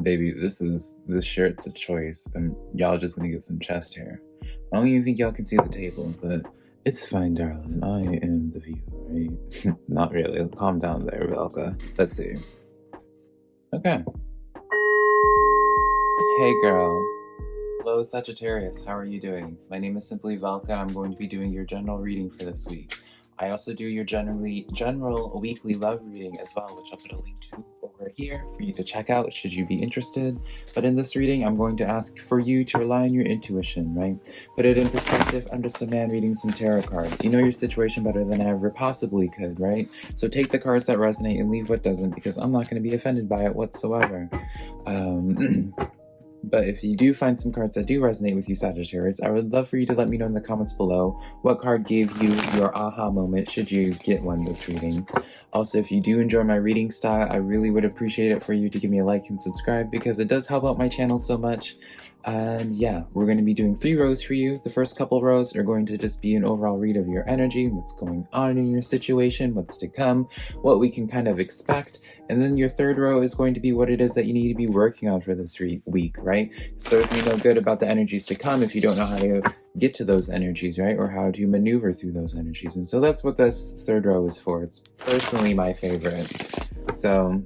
baby, this shirt's a choice, and y'all just gonna get some chest hair. I don't even think y'all can see the table, but it's fine, darling. I am the view, right? Not really. Calm down there, Velka. Let's see. Okay. Hey, girl. Hello, Sagittarius. How are you doing? My name is SimplyVelca, and I'm going to be doing your general reading for this week. I also do your general weekly love reading as well, which I'll put a link to over here for you to check out should you be interested. But in this reading, I'm going to ask for you to rely on your intuition, right? Put it in perspective. I'm just a man reading some tarot cards. You know your situation better than I ever possibly could, right? So take the cards that resonate and leave what doesn't, because I'm not going to be offended by it whatsoever. But if you do find some cards that do resonate with you, Sagittarius, I would love for you to let me know in the comments below what card gave you your aha moment should you get one this reading. Also, if you do enjoy my reading style, I really would appreciate it for you to give me a like and subscribe, because it does help out my channel so much. And yeah, we're going to be doing 3 rows for you. The first couple rows are going to just be an overall read of your energy, what's going on in your situation, what's to come, what we can kind of expect. And then your third row is going to be what it is that you need to be working on for this week, right? So there's no good about the energies to come if you don't know how to get to those energies, right? Or how to maneuver through those energies. And so that's what this third row is for. It's personally my favorite. So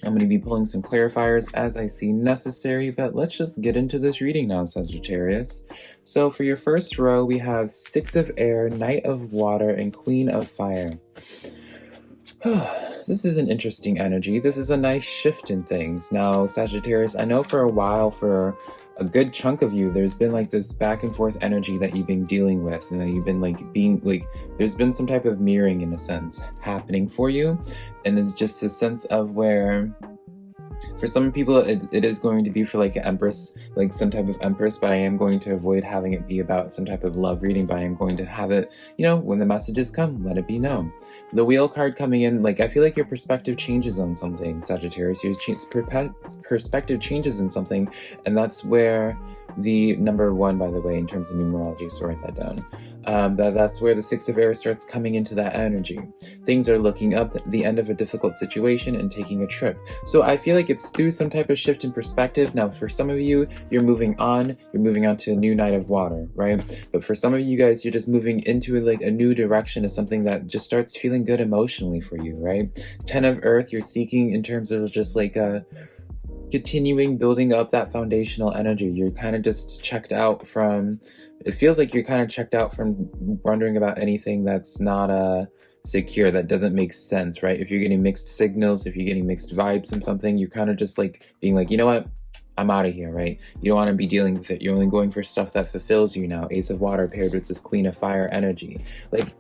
I'm going to be pulling some clarifiers as I see necessary, but let's just get into this reading now, Sagittarius. So for your first row, we have 6 of Air, Knight of Water, and Queen of Fire. This is an interesting energy. This is a nice shift in things. Now, Sagittarius, I know for a while, for a good chunk of you, there's been like this back and forth energy that you've been dealing with, and that you've been like being like, there's been some type of mirroring in a sense happening for you. And it's just a sense of where, for some people, it is going to be for like an empress, like some type of empress, but I am going to avoid having it be about some type of love reading, but I am going to have it, you know, when the messages come, let it be known. The Wheel card coming in, like, I feel like your perspective changes on something, Sagittarius. Your perspective changes in something, and that's where the number 1, by the way, in terms of numerology, so write that down. That's where the 6 of Air starts coming into that energy. Things are looking up at the end of a difficult situation and taking a trip. So I feel like it's through some type of shift in perspective. Now, for some of you, you're moving on to a new Knight of Water, right? But for some of you guys, you're just moving into like a new direction of something that just starts feeling good emotionally for you, right? 10 of Earth, you're seeking in terms of just like a continuing building up that foundational energy. You're kind of just checked out from, it feels like you're kind of checked out from wondering about anything that's not secure, that doesn't make sense, right? If you're getting mixed signals, if you're getting mixed vibes from something, you're kind of just like being like, you know what, I'm out of here, right? You don't want to be dealing with it. You're only going for stuff that fulfills you now. Ace of Water paired with this Queen of Fire energy. Like,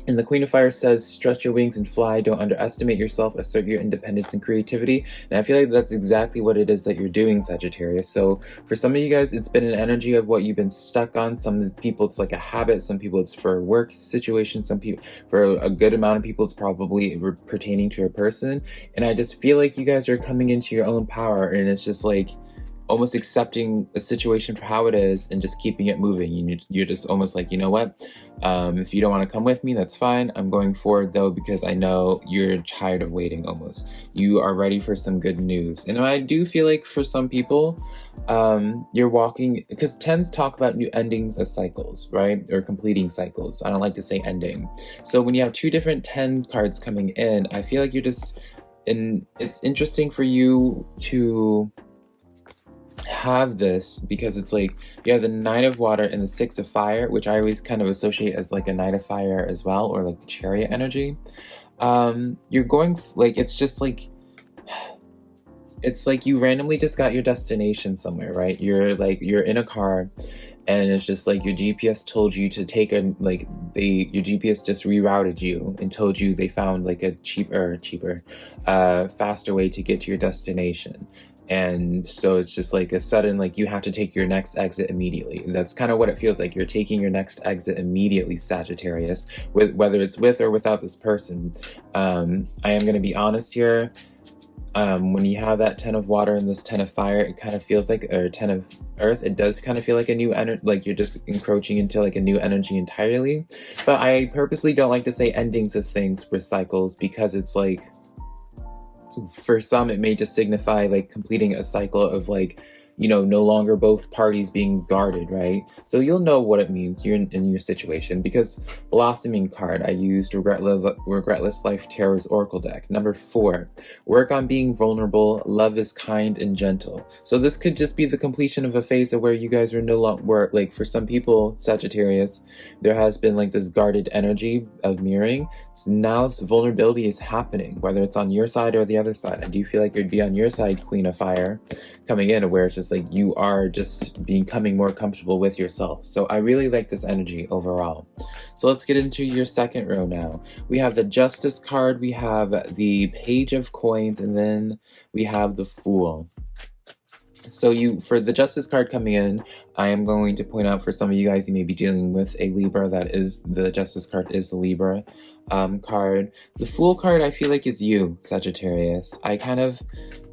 and the Queen of Fire says, stretch your wings and fly. Don't underestimate yourself. Assert your independence and creativity. And I feel like that's exactly what it is that you're doing, Sagittarius. So for some of you guys, it's been an energy of what you've been stuck on. Some people, it's like a habit. Some people, it's for a work situation. Some people, for a good amount of people, it's probably pertaining to a person. And I just feel like you guys are coming into your own power. And it's just like almost accepting the situation for how it is and just keeping it moving. You're just almost like, you know what? If you don't want to come with me, that's fine. I'm going forward though, because I know you're tired of waiting almost. You are ready for some good news. And I do feel like for some people, you're walking, because 10s talk about new endings of cycles, right? Or completing cycles. I don't like to say ending. So when you have 2 different 10 cards coming in, I feel like you're just, and it's interesting for you to have this, because it's like you have the 9 of Water and the 6 of Fire, which I always kind of associate as like a Knight of Fire as well, or like the Chariot energy. You're going like, it's just like, it's like you randomly just got your destination somewhere, right? You're in a car, and it's just like your GPS told you to take a, like your GPS just rerouted you and told you they found like a faster way to get to your destination. And so it's just like a sudden, like you have to take your next exit immediately. And that's kind of what it feels like. You're taking your next exit immediately, Sagittarius, whether it's with or without this person. I am going to be honest here. When you have that 10 of Water and this 10 of Fire, it kind of feels like, or 10 of Earth, it does kind of feel like a new energy, like you're just encroaching into like a new energy entirely. But I purposely don't like to say endings as things with cycles, because it's like, For some, it may just signify like completing a cycle of like, you know, no longer both parties being guarded, right? So you'll know what it means. You're in your situation, because blossoming card, I used Regretless Life Tarot's Oracle deck. Number 4, work on being vulnerable. Love is kind and gentle. So this could just be the completion of a phase of where you guys are no longer, like for some people, Sagittarius, there has been like this guarded energy of mirroring. So now vulnerability is happening, whether it's on your side or the other side. I do feel like it would be on your side, Queen of Fire, coming in, where it's just like you are just becoming more comfortable with yourself. So I really like this energy overall. So let's get into your second row now. We have the Justice card, we have the Page of Coins, and then we have the Fool. So for the Justice card coming in, I am going to point out for some of you guys, you may be dealing with a Libra. That is, the Justice card is the Libra card. The Fool card, I feel like, is you, Sagittarius. I kind of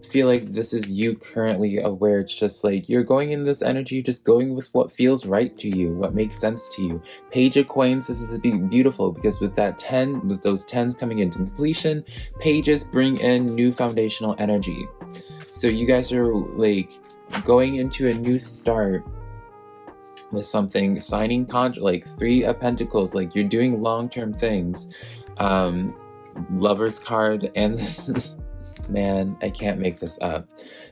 feel like this is you currently, where it's just like you're going in this energy, just going with what feels right to you, what makes sense to you. Page of Coins, this is beautiful, because with that 10, with those 10s coming into completion, pages bring in new foundational energy. So you guys are like going into a new start with something, signing contract, like 3 of Pentacles, like you're doing long-term things. Lover's card, and this is, man, I can't make this up.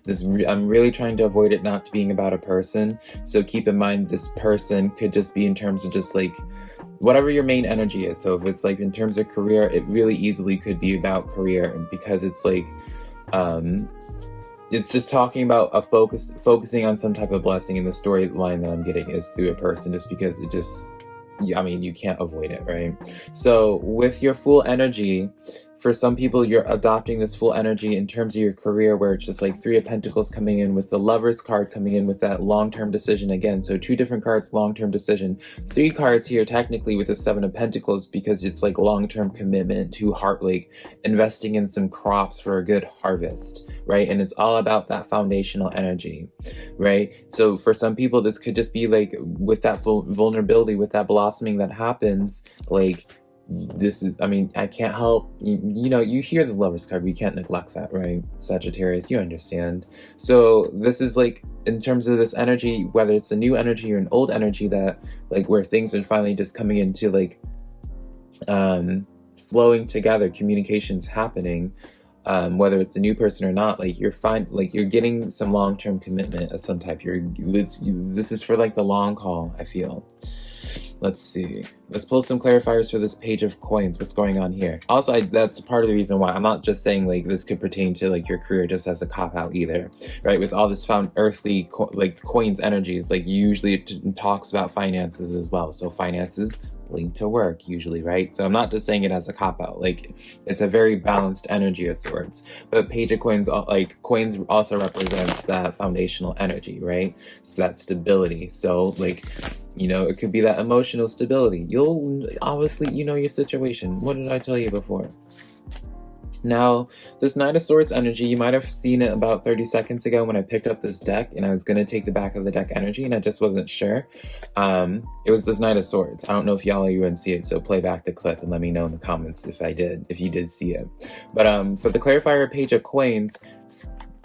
I'm really trying to avoid it not being about a person. So keep in mind, this person could just be in terms of just like whatever your main energy is. So if it's like in terms of career, it really easily could be about career, because it's like it's just talking about focusing on some type of blessing, and the storyline that I'm getting is through a person, just because it just, I mean, you can't avoid it, right? So with your Fool energy, for some people, you're adopting this Fool energy in terms of your career, where it's just like 3 of Pentacles coming in, with the Lover's card coming in with that long-term decision again. So 2 different cards, long-term decision. 3 cards here technically with the 7 of Pentacles, because it's like long-term commitment to like investing in some crops for a good harvest, right? And it's all about that foundational energy, right? So for some people, this could just be like with that vulnerability, with that blossoming that happens, like this is, I mean, I can't help, you know, you hear the Lover's card, we can't neglect that, right? Sagittarius, you understand. So this is like, in terms of this energy, whether it's a new energy or an old energy, that like where things are finally just coming into like flowing together, communications happening, whether it's a new person or not, like you're getting some long-term commitment of some type. This is for like the long haul, I feel. Let's see. Let's pull some clarifiers for this Page of Coins. What's going on here? Also, that's part of the reason why I'm not just saying like this could pertain to like your career just as a cop-out either, right? With all this found earthly like coins energies, like usually it talks about finances as well. So finances linked to work usually, right? So I'm not just saying it as a cop-out. Like it's a very balanced energy of sorts. But Page of Coins, like coins also represents that foundational energy, right? So that stability. So like, you know, it could be that emotional stability. You'll obviously, you know your situation. What did I tell you before? Now, this Knight of Swords energy, you might have seen it about 30 seconds ago when I picked up this deck, and I was going to take the back of the deck energy, and I just wasn't sure. It was this Knight of Swords. I don't know if y'all or you didn't see it, so play back the clip and let me know in the comments if you did see it. But for the clarifier Page of Coins,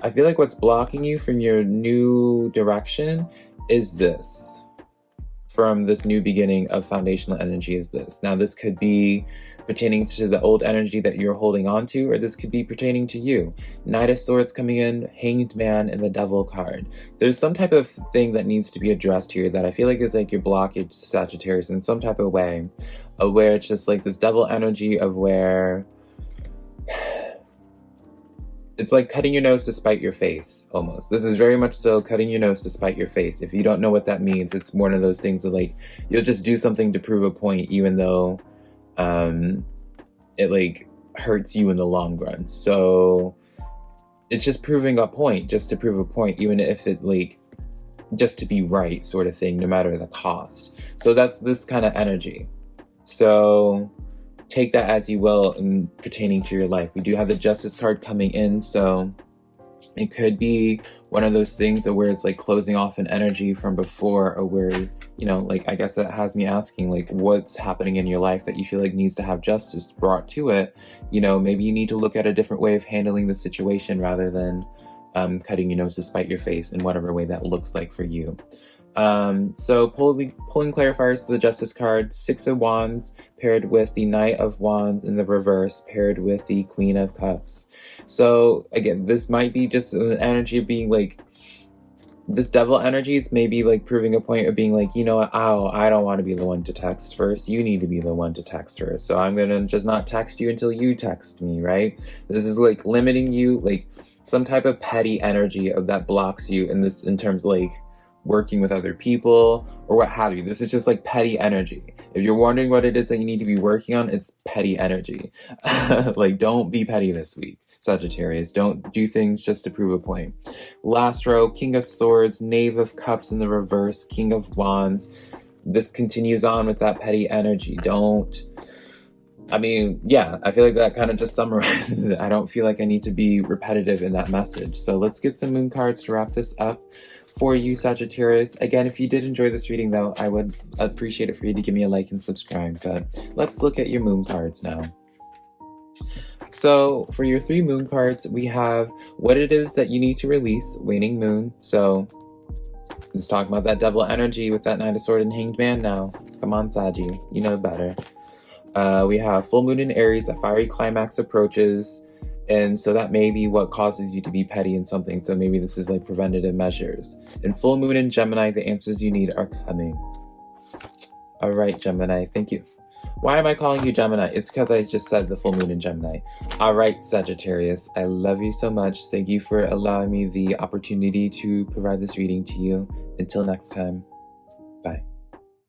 I feel like what's blocking you from your new direction is this. From this new beginning of foundational energy is this. Now, this could be pertaining to the old energy that you're holding on to, or this could be pertaining to you. Knight of Swords coming in, Hanged Man, and the Devil card. There's some type of thing that needs to be addressed here that I feel like is like your blockage, Sagittarius, in some type of way, where it's just like this Devil energy of where it's like cutting your nose to spite your face, almost. This is very much so cutting your nose to spite your face. If you don't know what that means, it's one of those things that like, you'll just do something to prove a point, even though it like hurts you in the long run. So it's just proving a point, just to prove a point, even if it like, just to be right sort of thing, no matter the cost. So that's this kind of energy. So take that as you will in pertaining to your life. We do have the Justice card coming in, so it could be one of those things where it's like closing off an energy from before, or where you know, like, I guess that has me asking, like, what's happening in your life that you feel like needs to have justice brought to it? You know, maybe you need to look at a different way of handling the situation rather than cutting your nose to spite your face in whatever way that looks like for you. So pulling clarifiers to the Justice card, Six of Wands paired with the Knight of Wands in the reverse, paired with the Queen of Cups. So again, this might be just an energy of being like, this devil energy is maybe like proving a point of being like, you know what, I don't want to be the one to text first. You need to be the one to text first. So I'm going to just not text you until you text me, right? This is like limiting you, like some type of petty energy of that blocks you in this, in terms of like working with other people or what have you. This is just like petty energy. If you're wondering what it is that you need to be working on, it's petty energy. Like, don't be petty this week, Sagittarius. Don't do things just to prove a point. Last row, King of Swords, Knave of Cups in the reverse, King of Wands. This continues on with that petty energy. I mean, yeah, I feel like that kind of just summarizes it. I don't feel like I need to be repetitive in that message. So let's get some moon cards to wrap this up for you, Sagittarius. Again, if you did enjoy this reading, though, I would appreciate it for you to give me a like and subscribe. But let's look at your moon cards now. So for your 3 moon cards, we have what it is that you need to release, waning moon. So let's talk about that devil energy with that Knight of Swords and Hanged Man now. Come on, Saggy, you know better. We have full moon in Aries, a fiery climax approaches. And so that may be what causes you to be petty in something. So maybe this is like preventative measures. And full moon in Gemini, the answers you need are coming. All right, Gemini, thank you. Why am I calling you Gemini? It's because I just said the full moon in Gemini. All right, Sagittarius, I love you so much. Thank you for allowing me the opportunity to provide this reading to you. Until next time, bye.